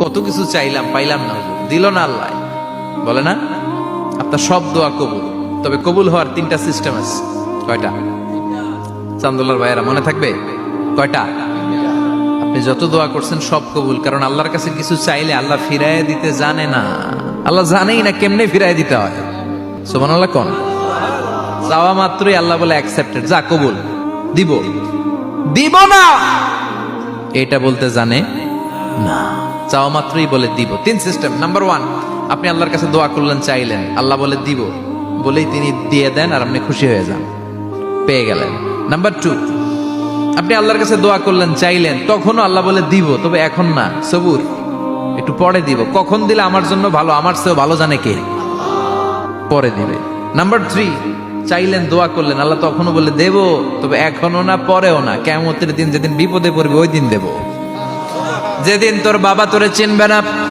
কত কিছু চাইলাম, পাইলাম না, দিল না আল্লাহ। বলে না আপনার সব দোয়া কবুল, তবে কবুল হওয়ার 3টা সিস্টেম আছে। কয়টা? চান্দুল্লার ভাইয়েরা মনে থাকবে কয়টা? আপনি যত দোয়া করছেন সব কবুল, কারণ আল্লাহর কাছে কিছু চাইলে আল্লাহ ফিরাইয়া দিতে জানে না। আল্লাহ জানেই না কেমনে ফিরাইয়া দিতে হয়। সুবহানাল্লাহ কোন? চাওয়া মাত্রই আল্লাহ বলে অ্যাকসেপ্টেড, যা কবুল, দিব দিব না এটা বলতে জানে না, চাওয়া মাত্রই বলে দিব। 3 সিস্টেম। নাম্বার 1, আপনি আল্লাহর কাছে দোয়া করলেন, চাইলেন, আল্লাহ বলে দিব, বলেই তিনি দিয়ে দেন আর আপনি খুশি হয়ে যান, পেয়ে গেলেন। নাম্বার 2, আপনি আল্লাহর কাছে দোয়া করলেন, চাইলেন, তখনও আল্লাহ বলে দিব, তবে এখন না, সবুর, একটু পরে দিব। কখন দিলে আমার জন্য ভালো, আমার চেয়েও ভালো জানে কে, পরে দিবে। নাম্বার 3, চাইলেন, দোয়া করলেন, আল্লাহ তখনও বলে দেব, তবে এখনো না, পরেও না, কিয়ামতের দিন যেদিন বিপদে পড়বে ওই দিন দেব, যেদিন তোর বাবা তোরে চিনবে না।